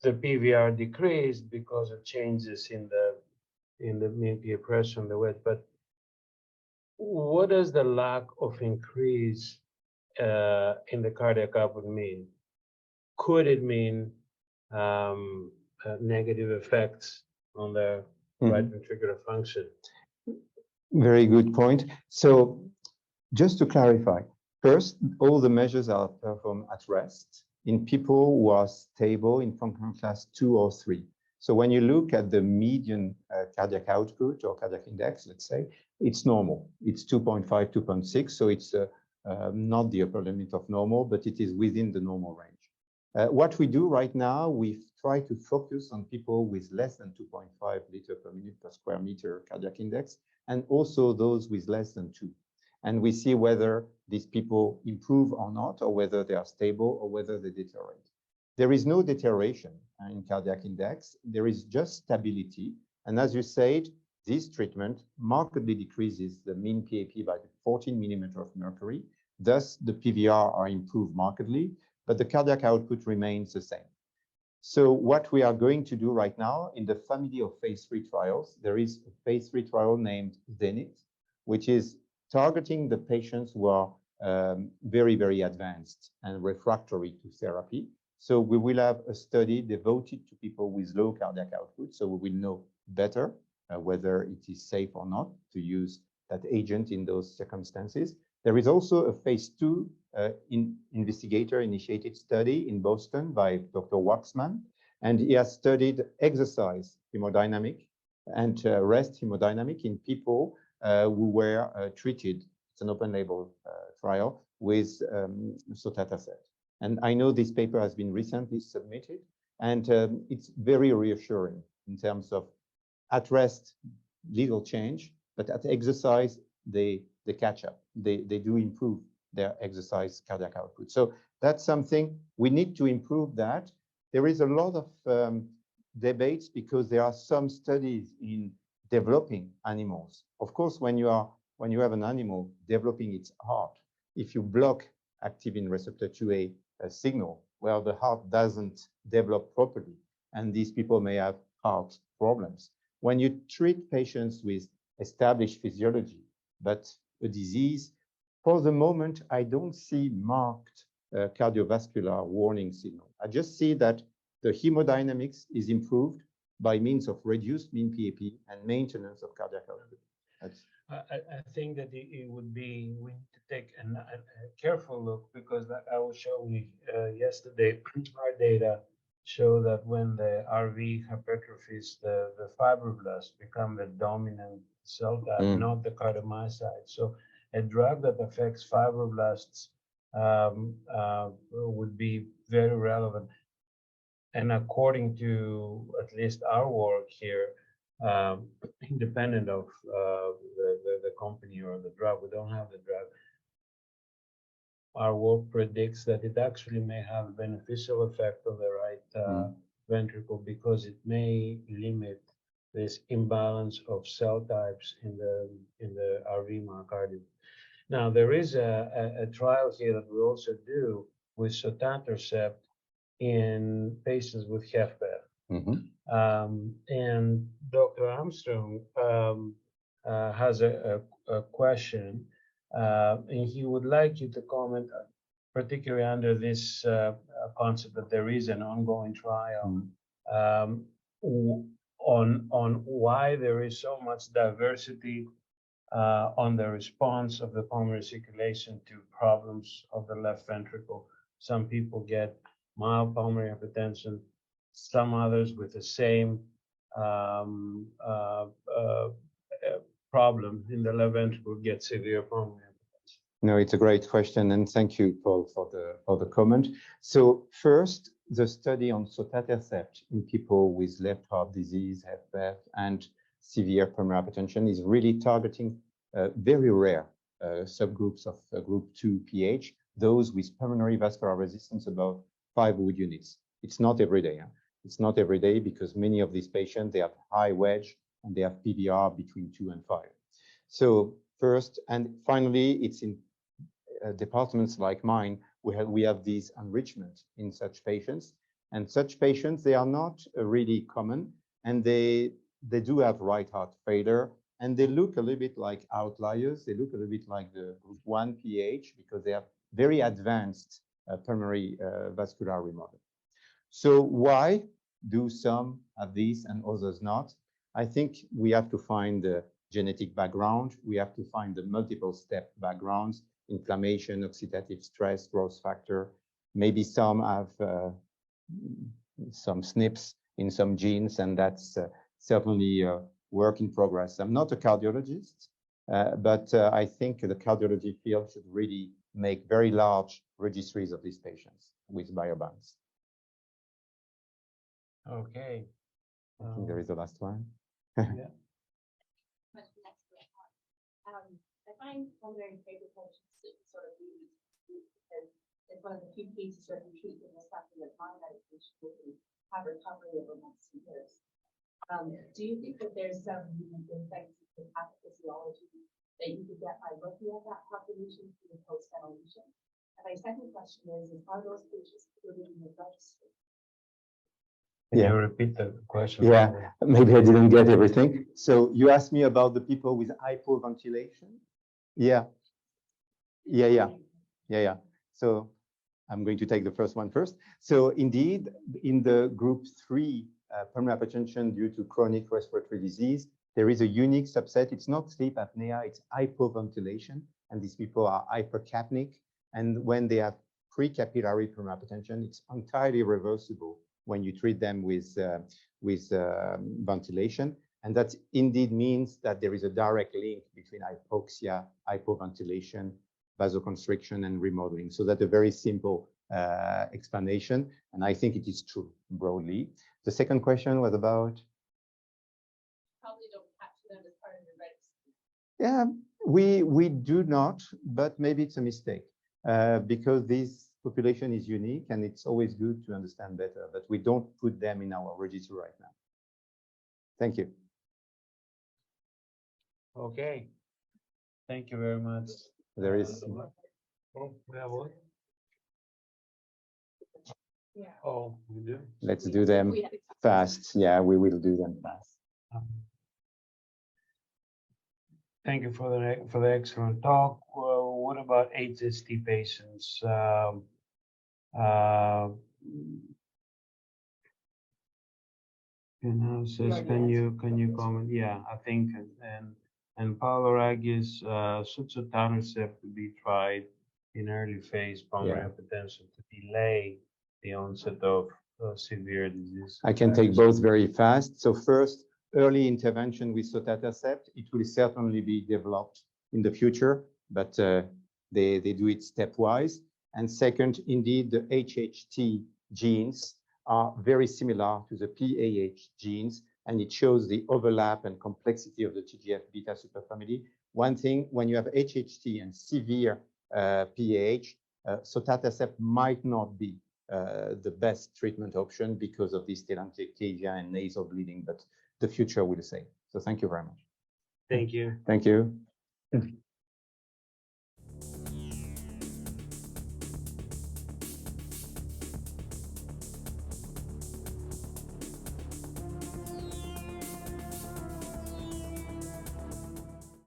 Speaker 2: the PVR decreased because of changes in the mean PA pressure and the weight. But what does the lack of increase in the cardiac output mean? Could it mean negative effects on the right ventricular function?
Speaker 3: Very good point. So just to clarify, first, all the measures are performed at rest in people who are stable in functional class 2 or 3. So when you look at the median cardiac output or cardiac index, let's say, it's normal. It's 2.5, 2.6. So it's not the upper limit of normal, but it is within the normal range. What we do right now, we try to focus on people with less than 2.5 liter per minute per square meter cardiac index, and also those with less than 2. And we see whether these people improve or not, or whether they are stable, or whether they deteriorate. There is no deterioration in cardiac index. There is just stability. And as you said, this treatment markedly decreases the mean PAP by 14 millimeter of mercury. Thus, the PVR are improved markedly, but the cardiac output remains the same. So what we are going to do right now in the family of phase 3 trials, there is a phase 3 trial named Zenith, which is targeting the patients who are very, very advanced and refractory to therapy. So we will have a study devoted to people with low cardiac output. So we will know better whether it is safe or not to use that agent in those circumstances. There is also a phase 2 investigator-initiated study in Boston by Dr. Waxman, and he has studied exercise hemodynamic and rest hemodynamic in people who were treated. It's an open-label trial with sotatercept. And I know this paper has been recently submitted, and it's very reassuring in terms of at rest, little change, but at exercise, they catch up. They do improve their exercise cardiac output. So that's something we need to improve that. There is a lot of debates because there are some studies in developing animals. Of course, when you have an animal developing its heart, if you block activin receptor 2A signal, well, the heart doesn't develop properly, and these people may have heart problems. When you treat patients with established physiology, but a disease, for the moment, I don't see marked cardiovascular warning signal. I just see that the hemodynamics is improved by means of reduced mean PAP and maintenance of cardiac output.
Speaker 2: I think that it would be, we need to take a careful look, because like I was showing yesterday, our data show that when the RV hypertrophies, the fibroblasts become the dominant cell type, not the cardiomyocyte. So a drug that affects fibroblasts would be very relevant. And according to at least our work here, independent of the company or the drug, we don't have the drug. Our work predicts that it actually may have a beneficial effect on the right ventricle because it may limit this imbalance of cell types in the RV myocardium. Now, there is a trial here that we also do with sotatercept in patients with HFpEF. And Dr. Armstrong has a question, and he would like you to comment, particularly under this concept that there is an ongoing trial on why there is so much diversity on the response of the pulmonary circulation to problems of the left ventricle. Some people get mild pulmonary hypertension, some others with the same problem in the left ventricle get severe pulmonary hypertension.
Speaker 3: No, it's a great question, and thank you, Paul, for the comment. So first, the study on sotatercept in people with left heart disease, HFpEF, and severe pulmonary hypertension is really targeting very rare subgroups of group 2 PH, those with pulmonary vascular resistance above 5 Wood units. It's not every day. It's not every day because many of these patients, they have high wedge and they have PVR between 2 and 5. So first, and finally, it's in departments like mine, we have these enrichment in such patients. And such patients, they are not really common, and they do have right heart failure, and they look a little bit like outliers. They look a little bit like the group 1 PH because they have very advanced pulmonary vascular remodel. So why do some have these and others not? I think we have to find the genetic background. We have to find the multiple step backgrounds, inflammation, oxidative stress, growth factor. Maybe some have some SNPs in some genes, and that's certainly a work in progress. I'm not a cardiologist, but I think the cardiology field should really make very large registries of these patients with biobanks.
Speaker 2: Okay.
Speaker 3: I think there is the last one.
Speaker 2: Yeah.
Speaker 1: I find pulmonary hypertension sort of unique because it's one of the few cases where the treatment is something that my medication will have recovery over months and years. Do you think that there's some insights into pathophysiology that you could get by looking at that population through post-ventilation? And my second question is are those patients included in the registry?
Speaker 2: Can you repeat the question?
Speaker 3: Yeah, maybe I didn't get everything. So you asked me about the people with hypoventilation? Yeah. So I'm going to take the first one first. So indeed, in the group 3 pulmonary hypertension due to chronic respiratory disease, there is a unique subset. It's not sleep apnea, it's hypoventilation. And these people are hypercapnic. And when they have pre-capillary pulmonary hypertension, it's entirely reversible when you treat them with ventilation. And that indeed means that there is a direct link between hypoxia, hypoventilation, vasoconstriction, and remodeling. So that's a very simple explanation. And I think it is true broadly. The second question was about?
Speaker 1: Probably don't capture them as part of the registry.
Speaker 3: Yeah, we do not, but maybe it's a mistake because this population is unique and it's always good to understand better, but we don't put them in our registry right now. Thank you.
Speaker 2: Okay. Thank you very much.
Speaker 3: There is.
Speaker 2: Oh, we have one?
Speaker 1: Yeah.
Speaker 2: Oh, we do?
Speaker 3: Let's do them fast. Yeah, we will do them fast.
Speaker 2: Thank you for the excellent talk. Well, what about HST patients? Can you comment? Yeah, I think and Paolo Raggis, sotatercept to be tried in early phase pulmonary hypertension to delay the onset of severe disease.
Speaker 3: I can take both very fast. So first, early intervention with sotatercept, it will certainly be developed in the future, but they do it stepwise. And second, indeed, the HHT genes are very similar to the PAH genes, and it shows the overlap and complexity of the TGF-beta superfamily. One thing, when you have HHT and severe PAH, sotatercept might not be the best treatment option because of this telangiectasia and nasal bleeding, but the future will say. So thank you very much.
Speaker 2: Thank you.
Speaker 3: Thank you.